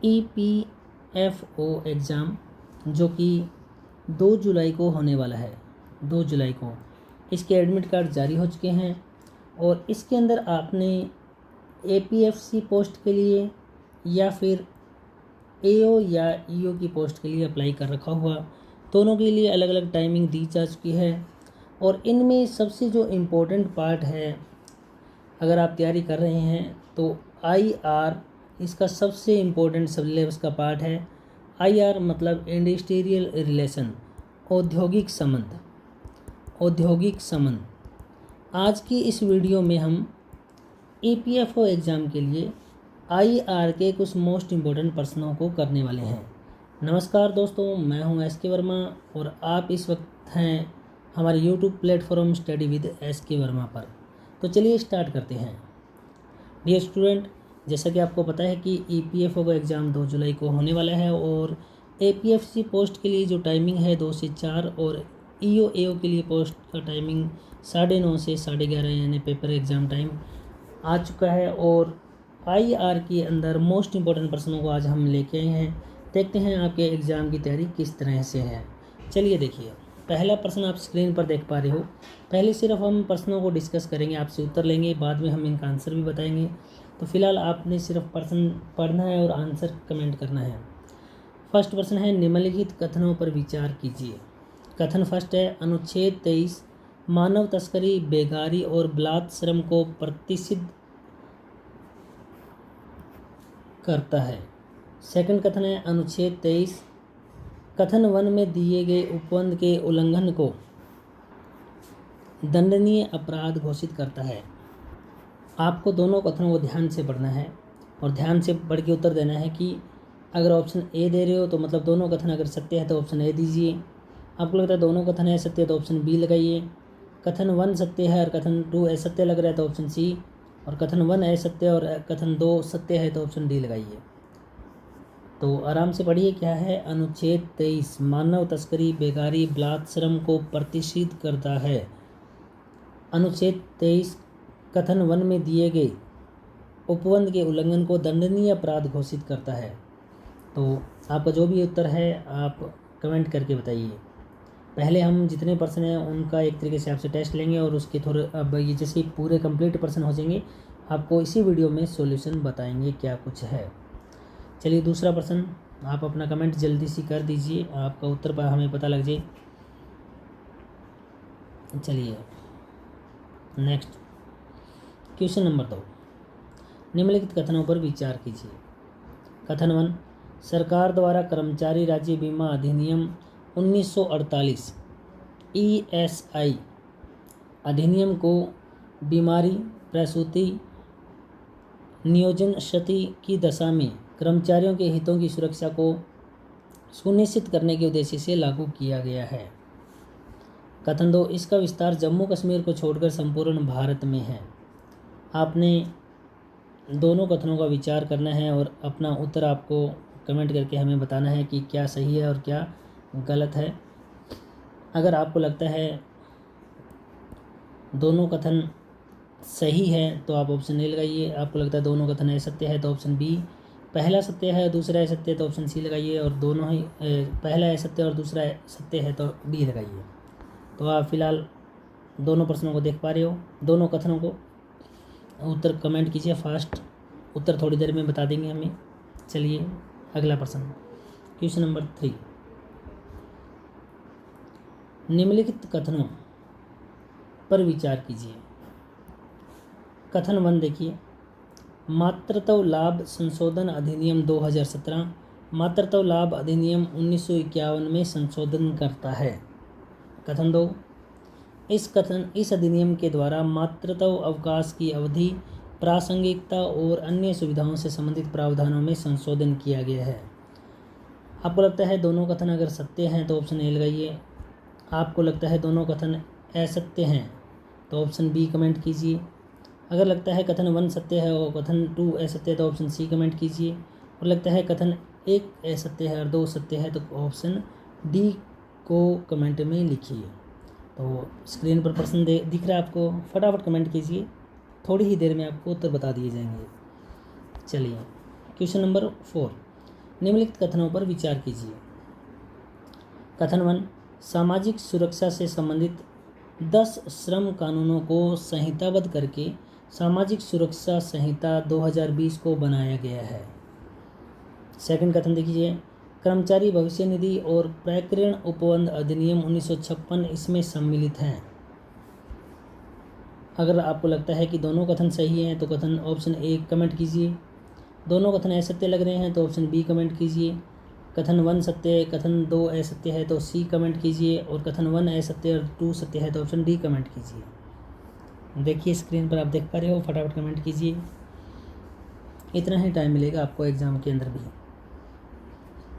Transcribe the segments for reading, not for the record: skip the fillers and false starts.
EPFO exam जो कि 2 जुलाई को होने वाला है, 2 जुलाई को इसके एडमिट कार्ड जारी हो चुके हैं। और इसके अंदर आपने APFC पोस्ट के लिए या फिर AO या EO की पोस्ट के लिए अप्लाई कर रखा हुआ, दोनों के लिए अलग अलग टाइमिंग दी जा चुकी है। और इनमें सबसे जो इम्पोर्टेंट पार्ट है, अगर आप तैयारी कर रहे हैं तो IR इसका सबसे इम्पोर्टेंट सिलेबस का पार्ट है। IR मतलब इंडस्ट्रियल रिलेशन, औद्योगिक संबंध, औद्योगिक संबंध। आज की इस वीडियो में हम EPFO एग्ज़ाम के लिए IR के कुछ मोस्ट इम्पोर्टेंट प्रश्नों को करने वाले हैं। नमस्कार दोस्तों, मैं हूं SK वर्मा और आप इस वक्त हैं हमारे YouTube platform study with SK Verma पर। तो चलिए स्टार्ट करते हैं। डियर स्टूडेंट, जैसा कि आपको पता है कि EPFO का एग्ज़ाम 2 जुलाई को होने वाला है और APFC पोस्ट के लिए जो टाइमिंग है 2 से 4 और EO/AO के लिए पोस्ट का टाइमिंग 9:30 से 11:30 यानी पेपर एग्ज़ाम टाइम आ चुका है। और IR के अंदर मोस्ट इम्पोर्टेंट प्रश्नों को आज हम लेके आए हैं। देखते हैं आपके एग्ज़ाम की तैयारी किस तरह से है। चलिए देखिए, पहला प्रश्न आप स्क्रीन पर देख पा रहे हो। पहले सिर्फ हम प्रश्नों को डिस्कस करेंगे, आपसे उत्तर लेंगे, बाद में हम इनका आंसर भी बताएंगे। तो फिलहाल आपने सिर्फ प्रश्न पढ़ना है और आंसर कमेंट करना है। फर्स्ट प्रश्न है, निम्नलिखित कथनों पर विचार कीजिए। कथन फर्स्ट है, अनुच्छेद 23 मानव तस्करी, बेगारी और बलात् श्रम को प्रतिषिद्ध करता है। सेकंड कथन है, अनुच्छेद 23 कथन 1 में दिए गए उपबंध के उल्लंघन को दंडनीय अपराध घोषित करता है। आपको दोनों कथनों को ध्यान से पढ़ना है और ध्यान से पढ़ के उत्तर देना है कि अगर ऑप्शन ए दे रहे हो तो मतलब दोनों कथन अगर सत्य है तो ऑप्शन ए दीजिए। आपको लगता है दोनों कथन असत्य है तो ऑप्शन बी लगाइए। कथन 1 सत्य है और कथन 2 असत्य लग रहा है तो ऑप्शन सी, और कथन 1 असत्य और कथन 2 सत्य है तो ऑप्शन डी लगाइए। तो आराम से पढ़िए, क्या है? अनुच्छेद 23 मानव तस्करी, बेगारी, बलात् श्रम को प्रतिषिद्ध करता है। अनुच्छेद 23 कथन 1 में दिए गए उपबंध के उल्लंघन को दंडनीय अपराध घोषित करता है। तो आपका जो भी उत्तर है आप कमेंट करके बताइए। पहले हम जितने प्रश्न हैं उनका एक तरीके से आपसे टेस्ट लेंगे और उसके थोड़े अब ये जैसे पूरे कंप्लीट प्रश्न हो जाएंगे आपको इसी वीडियो में सॉल्यूशन बताएंगे क्या कुछ है। चलिए दूसरा प्रश्न, आप अपना कमेंट जल्दी से कर दीजिए, आपका उत्तर पर हमें पता लग जाए। चलिए नेक्स्ट क्वेश्चन नंबर 2, निम्नलिखित कथनों पर विचार कीजिए। कथन 1, सरकार द्वारा कर्मचारी राज्य बीमा अधिनियम 1948 ESI अधिनियम को बीमारी, प्रसूति, नियोजन क्षति की दशा में कर्मचारियों के हितों की सुरक्षा को सुनिश्चित करने के उद्देश्य से लागू किया गया है। कथन 2, इसका विस्तार जम्मू कश्मीर को छोड़कर संपूर्ण भारत में है। आपने दोनों कथनों का विचार करना है और अपना उत्तर आपको कमेंट करके हमें बताना है कि क्या सही है और क्या गलत है। अगर आपको लगता है दोनों कथन सही है तो आप ऑप्शन ए लगाइए। आपको लगता है दोनों कथन असत्य है तो ऑप्शन बी, पहला सत्य है दूसरा असत्य है तो ऑप्शन सी लगाइए, और दोनों ही पहला असत्य और दूसरा सत्य है तो डी लगाइए। तो आप फिलहाल दोनों प्रश्नों को देख पा रहे हो, दोनों कथनों को उत्तर कमेंट कीजिए फास्ट, उत्तर थोड़ी देर में बता देंगे हमें। चलिए अगला प्रश्न, क्वेश्चन नंबर 3, निम्नलिखित कथनों पर विचार कीजिए। कथन 1 देखिए, मातृत्व लाभ संशोधन अधिनियम 2017 मातृत्व लाभ अधिनियम 1951 में संशोधन करता है। कथन 2, इस अधिनियम के द्वारा मातृत्व अवकाश की अवधि, प्रासंगिकता और अन्य सुविधाओं से संबंधित प्रावधानों में संशोधन किया गया है। आपको लगता है दोनों कथन अगर सत्य हैं तो ऑप्शन ए लगाइए। आपको लगता है दोनों कथन असत्य हैं तो ऑप्शन बी कमेंट कीजिए। अगर लगता है कथन 1 सत्य है और कथन 2 असत्य है तो ऑप्शन सी कमेंट कीजिए। और लगता है कथन 1 असत्य है और 2 सत्य है तो ऑप्शन डी को कमेंट में लिखिए। तो स्क्रीन पर प्रश्न दिख रहा है आपको, फटाफट कमेंट कीजिए, थोड़ी ही देर में आपको उत्तर बता दिए जाएंगे। चलिए क्वेश्चन नंबर 4, निम्नलिखित कथनों पर विचार कीजिए। कथन 1, सामाजिक सुरक्षा से संबंधित 10 श्रम कानूनों को संहिताबद्ध करके सामाजिक सुरक्षा संहिता 2020 को बनाया गया है। सेकंड कथन देखिए, कर्मचारी भविष्य निधि और प्रकीर्ण उपबंध अधिनियम 1956 इसमें सम्मिलित हैं। अगर आपको लगता है कि दोनों कथन सही हैं तो कथन ऑप्शन ए कमेंट कीजिए। दोनों कथन असत्य लग रहे हैं तो ऑप्शन बी कमेंट कीजिए। कथन 1 सत्य, कथन 2 असत्य है तो सी कमेंट कीजिए, और कथन 1 असत्य और 2 सत्य है तो ऑप्शन डी कमेंट कीजिए। देखिए स्क्रीन पर आप देख पा रहे हो, फटाफट कमेंट कीजिए। इतना ही टाइम मिलेगा आपको एग्ज़ाम के अंदर भी।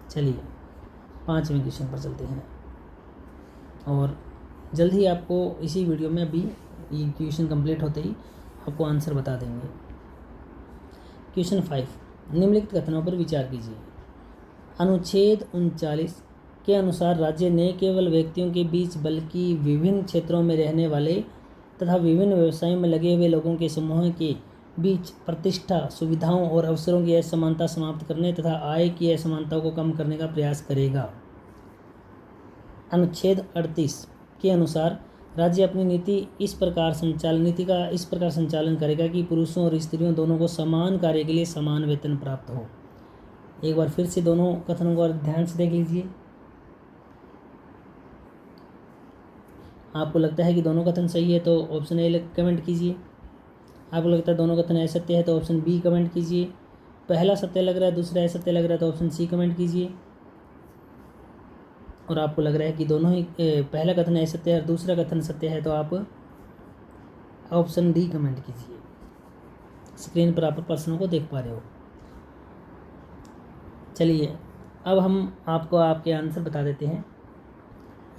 चलिए 5वें क्वेश्चन पर चलते हैं, और जल्द ही आपको इसी वीडियो में अभी ये क्वेश्चन कंप्लीट होते ही आपको आंसर बता देंगे। क्वेश्चन 5, निम्नलिखित कथनों पर विचार कीजिए। अनुच्छेद 39 के अनुसार राज्य ने केवल व्यक्तियों के बीच बल्कि विभिन्न क्षेत्रों में रहने वाले तथा विभिन्न व्यवसायों में लगे हुए लोगों के समूह के बीच प्रतिष्ठा, सुविधाओं और अवसरों की असमानता समाप्त करने तथा आय की असमानता को कम करने का प्रयास करेगा। अनुच्छेद 38 के अनुसार राज्य अपनी नीति का इस प्रकार संचालन करेगा कि पुरुषों और स्त्रियों दोनों को समान कार्य के लिए समान वेतन प्राप्त हो। एक बार फिर से दोनों कथनों को ध्यान से देख लीजिए। आपको लगता है कि दोनों कथन सही है तो ऑप्शन ए कमेंट कीजिए। आपको लगता है दोनों कथन असत्य है तो ऑप्शन बी कमेंट कीजिए। पहला सत्य लग रहा है, दूसरा असत्य लग रहा है तो ऑप्शन सी कमेंट कीजिए। और आपको लग रहा है कि दोनों ही पहला कथन असत्य है और दूसरा कथन सत्य है तो आप ऑप्शन डी कमेंट कीजिए। स्क्रीन पर आप प्रश्नों को देख पा रहे हो। चलिए अब हम आपको आपके आंसर बता देते हैं।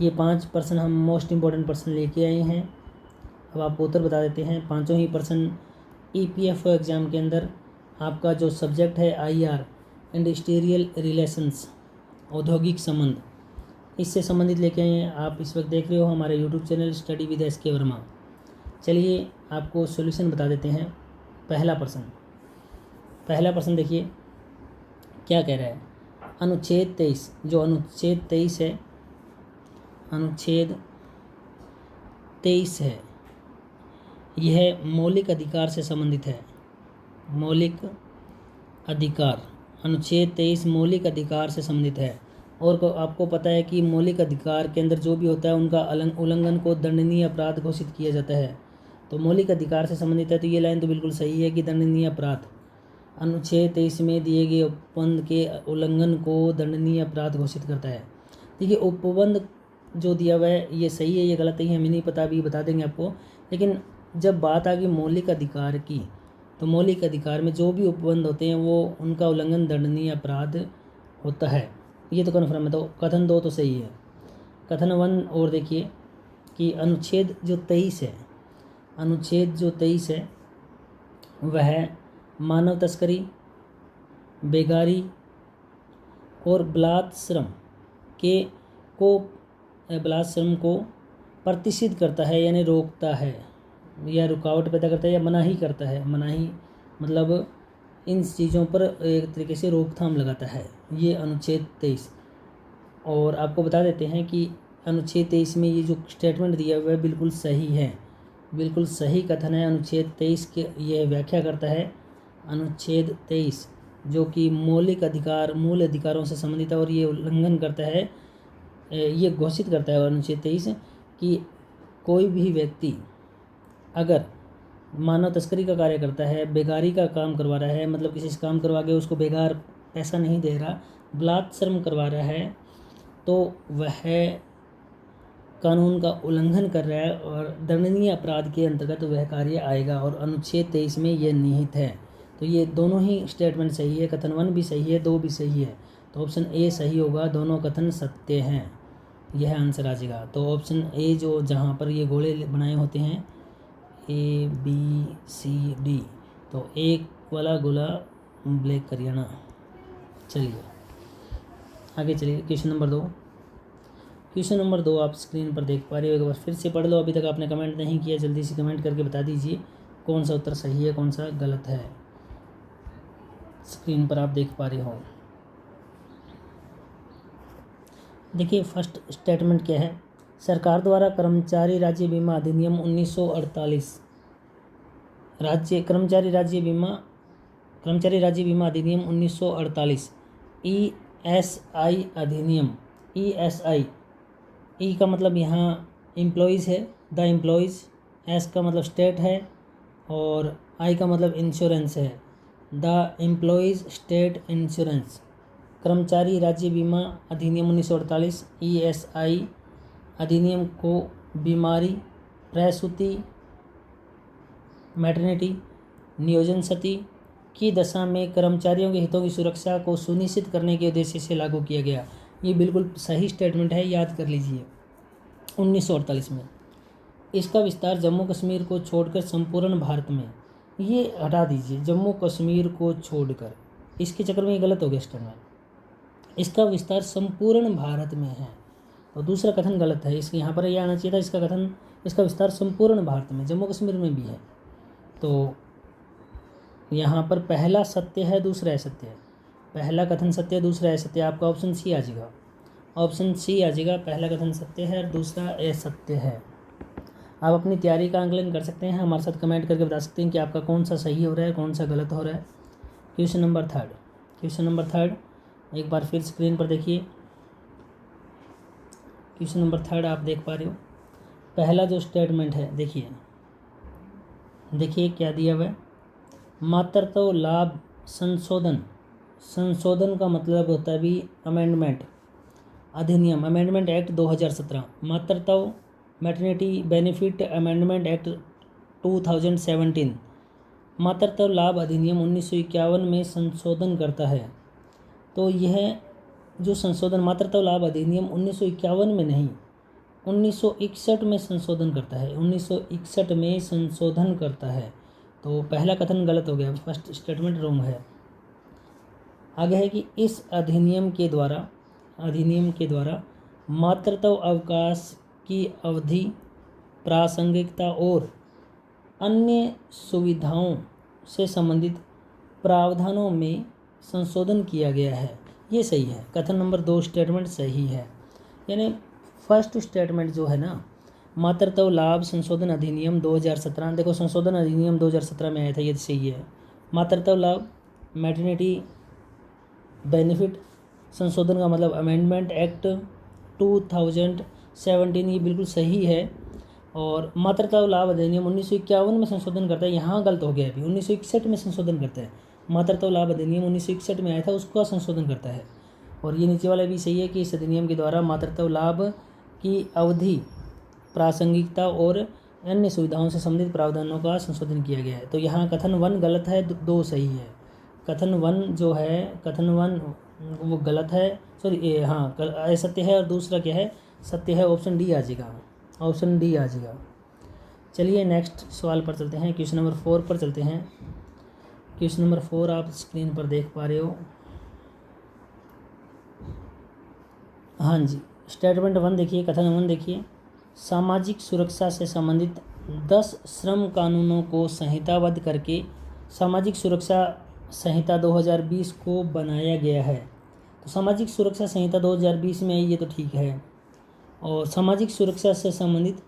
ये 5 प्रश्न हम मोस्ट इम्पोर्टेंट प्रश्न लेके आए हैं। अब आपको उत्तर बता देते हैं। पांचों ही प्रश्न EPFO एग्ज़ाम के अंदर आपका जो सब्जेक्ट है IR इंडस्ट्रियल रिलेशंस, औद्योगिक संबंध, इससे संबंधित लेके आए हैं। आप इस वक्त देख रहे हो हमारे YouTube channel study with SK Verma. चलिए आपको सॉल्यूशन बता देते हैं। पहला प्रश्न देखिए क्या कह रहा है। अनुच्छेद 23, जो अनुच्छेद 23 है, अनुच्छेद 23 है, यह मौलिक अधिकार से संबंधित है। मौलिक अधिकार, अनुच्छेद 23 मौलिक अधिकार से संबंधित है। और आपको पता है कि मौलिक अधिकार के अंदर जो भी होता है उनका उल्लंघन को दंडनीय अपराध घोषित किया जाता है। तो मौलिक अधिकार से संबंधित है तो ये लाइन तो बिल्कुल सही है कि दंडनीय अपराध, अनुच्छेद 23 में दिए गए उपबंध के उल्लंघन को दंडनीय अपराध घोषित करता है। देखिए उपबंध जो दिया हुआ है ये सही है, ये गलत है, हमें नहीं पता, अभी बता देंगे आपको। लेकिन जब बात आ गई मौलिक अधिकार की, तो मौलिक अधिकार में जो भी उपबंध होते हैं वो उनका उल्लंघन दंडनीय अपराध होता है, ये तो कन्फर्म है। तो कथन 2 तो सही है। कथन 1 और देखिए कि अनुच्छेद जो 23 है, अनुच्छेद जो 23 है वह मानव तस्करी, बेगारी और बलात् श्रम को प्रतिषिद्ध करता है, यानी रोकता है या रुकावट पैदा करता है या मनाही करता है। मनाही मतलब इन चीज़ों पर एक तरीके से रोकथाम लगाता है, ये अनुच्छेद 23। और आपको बता देते हैं कि अनुच्छेद 23 में ये जो स्टेटमेंट दिया हुआ है बिल्कुल सही है, बिल्कुल सही कथन है। अनुच्छेद 23 के ये व्याख्या करता है, अनुच्छेद 23 जो कि मौलिक अधिकार, मूल अधिकारों से संबंधित है और ये उल्लंघन करता है, ये घोषित करता है अनुच्छेद 23 कि कोई भी व्यक्ति अगर मानव तस्करी का कार्य करता है, बेगारी का काम करवा रहा है, मतलब किसी से काम करवा के उसको बेगार पैसा नहीं दे रहा, बलात् श्रम करवा रहा है, तो वह कानून का उल्लंघन कर रहा है और दंडनीय अपराध के अंतर्गत वह कार्य आएगा, और अनुच्छेद 23 में यह निहित है। तो ये दोनों ही स्टेटमेंट सही है, कथन 1 भी सही है, 2 भी सही है। तो ऑप्शन ए सही होगा, दोनों कथन सत्य हैं, यह आंसर आ जाएगा। तो ऑप्शन ए जो जहाँ पर ये गोले बनाए होते हैं ABCD, तो एक वाला गोला ब्लैक करियाना। चलिए आगे चलिए। क्वेश्चन नंबर 2, क्वेश्चन नंबर 2 आप स्क्रीन पर देख पा रहे हो, एक बार फिर से पढ़ लो। अभी तक आपने कमेंट नहीं किया, जल्दी से कमेंट करके बता दीजिए कौन सा उत्तर सही है, कौन सा गलत है। स्क्रीन पर आप देख पा रहे हो। देखिए फर्स्ट स्टेटमेंट क्या है, सरकार द्वारा कर्मचारी राज्य बीमा अधिनियम 1948 कर्मचारी राज्य बीमा अधिनियम 1948 ESI अधिनियम, ESI, ई का मतलब यहाँ एम्प्लॉयज़ है, द एम्प्लॉयज़, एस का मतलब स्टेट है और आई का मतलब इंश्योरेंस है, द एम्प्लॉयज़ स्टेट इंश्योरेंस। कर्मचारी राज्य बीमा अधिनियम 1948 ESI अधिनियम को बीमारी, प्रसूति, मैटरनिटी, नियोजन सती की दशा में कर्मचारियों के हितों की सुरक्षा को सुनिश्चित करने के उद्देश्य से लागू किया गया। ये बिल्कुल सही स्टेटमेंट है, याद कर लीजिए। 1948 में इसका विस्तार जम्मू कश्मीर को छोड़कर संपूर्ण भारत में, ये हटा दीजिए, जम्मू कश्मीर को छोड़कर, इसके चक्कर में ये गलत हो गया स्टेटमेंट। इसका विस्तार संपूर्ण भारत में है और दूसरा कथन गलत है, इसके यहाँ पर यह आना चाहिए था, इसका विस्तार संपूर्ण भारत में, जम्मू कश्मीर में भी है। तो यहाँ पर पहला सत्य है, दूसरा असत्य है। पहला कथन सत्य है, दूसरा असत्य है। आपका ऑप्शन सी आ जाएगा, ऑप्शन सी आ जाएगा। पहला कथन सत्य है और दूसरा असत्य है। आप अपनी तैयारी का आंकलन कर सकते हैं, हमारे साथ कमेंट करके बता सकते हैं कि आपका कौन सा सही हो रहा है, कौन सा गलत हो रहा है। क्वेश्चन नंबर थर्ड एक बार फिर स्क्रीन पर देखिए। क्वेश्चन नंबर थर्ड आप देख पा रहे हो। पहला जो स्टेटमेंट है, देखिए क्या दिया हुआ है, मातृत्व लाभ संशोधन। संशोधन का मतलब होता है भी अमेंडमेंट, अधिनियम, अमेंडमेंट एक्ट 2017, मातृत्व मैटरनिटी बेनिफिट अमेंडमेंट एक्ट 2017, मातृत्व लाभ अधिनियम 1951 में संशोधन करता है। तो यह जो संशोधन मातृत्व लाभ अधिनियम 1951 में नहीं, 1961 में संशोधन करता है, 1961 में संशोधन करता है। तो पहला कथन गलत हो गया, फर्स्ट स्टेटमेंट रॉन्ग है। आगे है कि इस अधिनियम के द्वारा मातृत्व अवकाश की अवधि, प्रासंगिकता और अन्य सुविधाओं से संबंधित प्रावधानों में संशोधन किया गया है। ये सही है, कथन नंबर 2 स्टेटमेंट सही है। यानी फर्स्ट स्टेटमेंट जो है ना, मातृत्व लाभ संशोधन अधिनियम 2017, देखो संशोधन अधिनियम 2017 में आया था, ये सही है। मातृत्व लाभ मैटरनिटी बेनिफिट संशोधन का मतलब अमेंडमेंट एक्ट 2017, ये बिल्कुल सही है। और मातृत्व लाभ अधिनियम 1951 में संशोधन करता है, यहाँ गलत हो गया, अभी 1961 में संशोधन करता है। मातृत्व लाभ अधिनियम 1961 में आया था, उसका संशोधन करता है। और ये नीचे वाला भी सही है कि इस अधिनियम के द्वारा मातृत्व लाभ की अवधि, प्रासंगिकता और अन्य सुविधाओं से संबंधित प्रावधानों का संशोधन किया गया है। तो यहाँ कथन 1 गलत है, 2 सही है। कथन 1 जो है, कथन 1 वो गलत है, सॉरी हाँ असत्य है, और दूसरा क्या है, सत्य है। ऑप्शन डी आ जाएगा, ऑप्शन डी आ जाएगा। चलिए नेक्स्ट सवाल पर चलते हैं, क्वेश्चन नंबर 4 पर चलते हैं। क्वेश्चन नंबर 4 आप स्क्रीन पर देख पा रहे हो। हाँ जी, स्टेटमेंट 1 देखिए, कथन 1 देखिए, सामाजिक सुरक्षा से संबंधित 10 श्रम कानूनों को संहिताबद्ध करके सामाजिक सुरक्षा संहिता 2020 को बनाया गया है। तो सामाजिक सुरक्षा संहिता 2020 में आई, ये तो ठीक है। और सामाजिक सुरक्षा से संबंधित,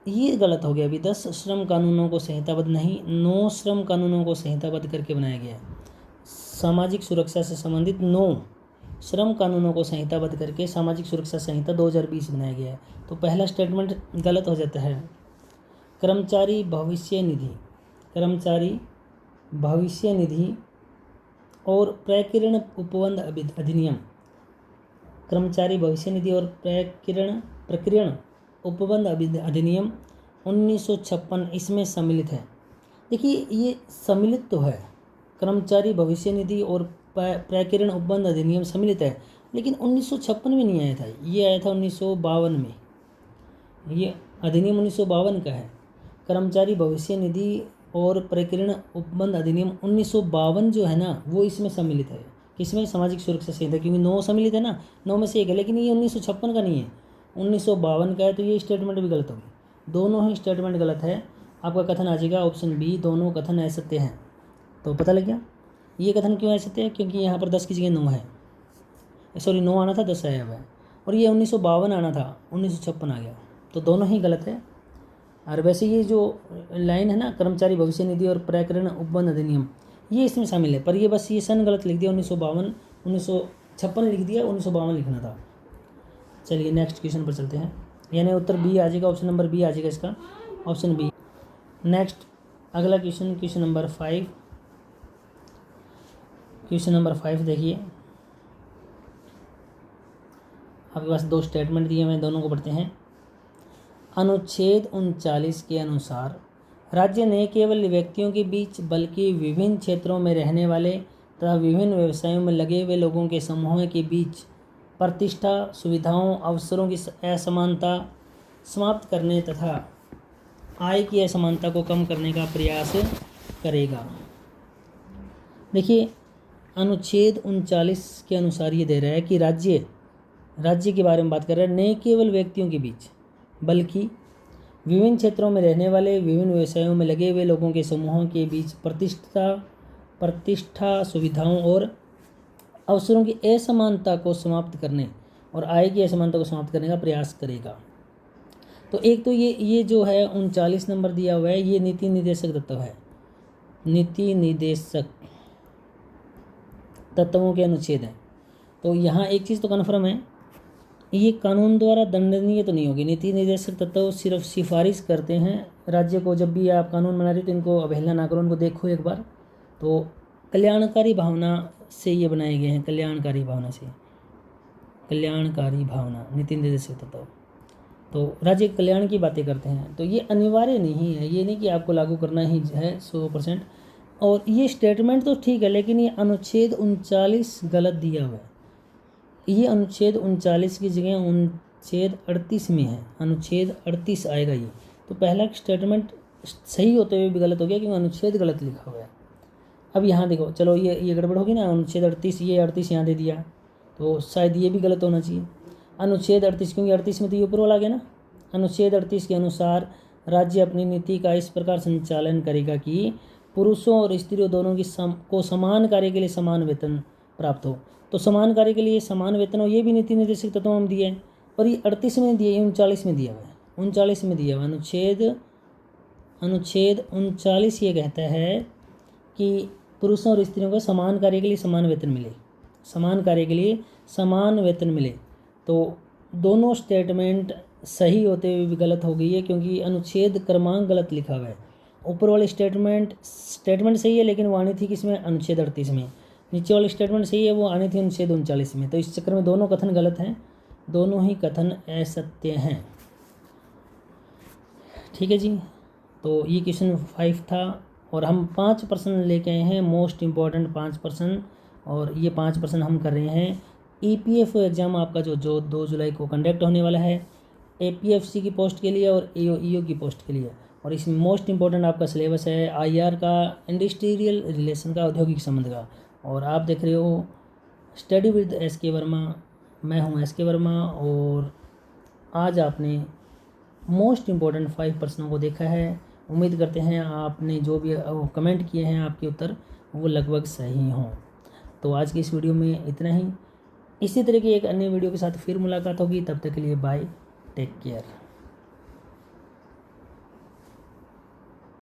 ये गलत हो गया, अभी 10 श्रम कानूनों को संहिताबद्ध नहीं, 9 श्रम कानूनों को संहिताबद्ध करके बनाया गया है। सामाजिक सुरक्षा से संबंधित 9 श्रम कानूनों को संहिताबद्ध करके सामाजिक सुरक्षा संहिता 2020 बनाया गया है। तो पहला स्टेटमेंट गलत हो जाता है। कर्मचारी भविष्य निधि और प्रकीर्ण उपबंध अधिनियम, कर्मचारी भविष्य निधि और प्रकीर्ण उपबंध अधिनियम 1956 इसमें सम्मिलित है। देखिए ये सम्मिलित तो है, कर्मचारी भविष्य निधि और प्रकीर्ण उपबंध अधिनियम सम्मिलित है, लेकिन 1956 में नहीं आया था, ये आया था 1952 में। ये अधिनियम 1952 का है। कर्मचारी भविष्य निधि और प्रकीर्ण उपबंध अधिनियम 1952 जो है ना, वो इसमें सम्मिलित है। किसमें? सामाजिक सुरक्षा संहिता, क्योंकि 9 सम्मिलित है ना, 9 में से एक है, लेकिन ये 1956 का नहीं है, 1952 का है। तो ये स्टेटमेंट भी गलत होगी, दोनों ही स्टेटमेंट गलत है। आपका कथन आ जाएगा ऑप्शन बी, दोनों कथन असत्य हैं। तो पता लग गया ये कथन क्यों असत्य है, क्योंकि यहाँ पर 10 की जगह 9 है, सॉरी 9 आना था, 10 आया हुआ है। और ये 1952 आना था, 1956 आ गया, तो दोनों ही गलत है। और वैसे ये जो लाइन है ना, कर्मचारी भविष्य निधि और प्रकरण उपबंध अधिनियम, ये इसमें शामिल है, पर ये बस ये सन गलत लिख दिया, 1956 लिख दिया, 1952 लिखना था। चलिए नेक्स्ट क्वेश्चन पर चलते हैं, यानी उत्तर बी आ जाएगा, ऑप्शन नंबर बी आ जाएगा इसका, ऑप्शन बी। नेक्स्ट अगला question, question number 5। Question number 5 देखिए, आपके पास दो स्टेटमेंट दिए हुए, दोनों को पढ़ते हैं। अनुच्छेद 39 के अनुसार राज्य ने केवल व्यक्तियों के बीच बल्कि विभिन्न क्षेत्रों में रहने वाले तथा विभिन्न व्यवसायों में लगे हुए लोगों के समूहों के बीच प्रतिष्ठा, सुविधाओं, अवसरों की असमानता समाप्त करने तथा आय की असमानता को कम करने का प्रयास करेगा। देखिए अनुच्छेद 39 के अनुसार ये दे रहा है कि राज्य के बारे में बात कर रहा है, न केवल व्यक्तियों के बीच बल्कि विभिन्न क्षेत्रों में रहने वाले विभिन्न व्यवसायों में लगे हुए लोगों के समूहों के बीच प्रतिष्ठा, सुविधाओं और अवसरों की असमानता को समाप्त करने और आय की असमानता को समाप्त करने का प्रयास करेगा। तो एक तो ये जो है 39 नंबर दिया हुआ है, ये नीति निर्देशक तत्व है, नीति निर्देशक तत्वों के अनुच्छेद है। तो यहाँ एक चीज़ तो कन्फर्म है, ये कानून द्वारा दंडनीय तो नहीं होगी। नीति निर्देशक तत्व सिर्फ सिफारिश करते हैं राज्य को, जब भी आप कानून बना रहे तो इनको अवहेलना ना करो, उनको देखो एक बार। तो कल्याणकारी भावना से ये बनाए गए हैं, कल्याणकारी भावना नीति निर्देशक तत्व। तो राज्य कल्याण की बातें करते हैं, तो ये अनिवार्य नहीं है, ये नहीं कि आपको लागू करना ही है 100%। और ये स्टेटमेंट तो ठीक है, लेकिन ये अनुच्छेद 39 गलत दिया हुआ है। ये अनुच्छेद 39 की जगह अनुच्छेद 38 में है, अनुच्छेद 38 आएगा ये। तो पहला स्टेटमेंट सही होते हुए भी गलत हो गया, क्योंकि अनुच्छेद गलत लिखा हुआ है। अब यहाँ देखो, चलो ये गड़बड़ होगी ना, अनुच्छेद 38, ये 38 यहाँ दे दिया, तो शायद ये भी गलत होना चाहिए। अनुच्छेद 38, क्योंकि 38 में तो ये ऊपर वाला गया ना। अनुच्छेद 38 के अनुसार राज्य अपनी नीति का इस प्रकार संचालन करेगा कि पुरुषों और स्त्रियों दोनों को समान कार्य के लिए समान वेतन प्राप्त हो। तो समान कार्य के लिए समान वेतन हो, ये भी नीति निर्देशक तत्वों में दिया है, और ये 38 में दिया, ये 39 में दिया हुआ है, 39 में दिया हुआ है। अनुच्छेद 39 ये कहता है कि पुरुषों और स्त्रियों को समान कार्य के लिए समान वेतन मिले, समान कार्य के लिए समान वेतन मिले। तो दोनों स्टेटमेंट सही होते हुए भी गलत हो गई है, क्योंकि अनुच्छेद क्रमांक गलत लिखा हुआ है। ऊपर वाले स्टेटमेंट सही है, लेकिन वो आनी थी किसमें, अनुच्छेद 38 में। नीचे वाली स्टेटमेंट सही है, वो आनी थी अनुच्छेद 39 में। तो इस चक्कर में दोनों कथन गलत हैं, दोनों ही कथन असत्य हैं। ठीक है जी, तो ये क्वेश्चन 5 था, और हम 5 प्रश्न लेके आए हैं, मोस्ट इम्पॉर्टेंट 5 प्रश्न, और ये 5 प्रश्न हम कर रहे हैं। EPFO एग्ज़ाम आपका जो 2 जुलाई को कंडक्ट होने वाला है, APFC की पोस्ट के लिए और EO की पोस्ट के लिए। और इसमें मोस्ट इम्पॉर्टेंट आपका सिलेबस है IR का, इंडस्ट्रियल रिलेशन का, औद्योगिक संबंध का। और आप देख रहे हो स्टडी विद SK वर्मा, मैं हूँ SK वर्मा, और आज आपने मोस्ट इम्पॉर्टेंट 5 प्रश्नों को देखा है। उम्मीद करते हैं आपने जो भी कमेंट किए हैं, आपके उत्तर वो लगभग सही हों। तो आज की इस वीडियो में इतना ही। इसी तरह की एक अन्य वीडियो के साथ फिर मुलाकात होगी, तब तक के लिए बाय, टेक केयर।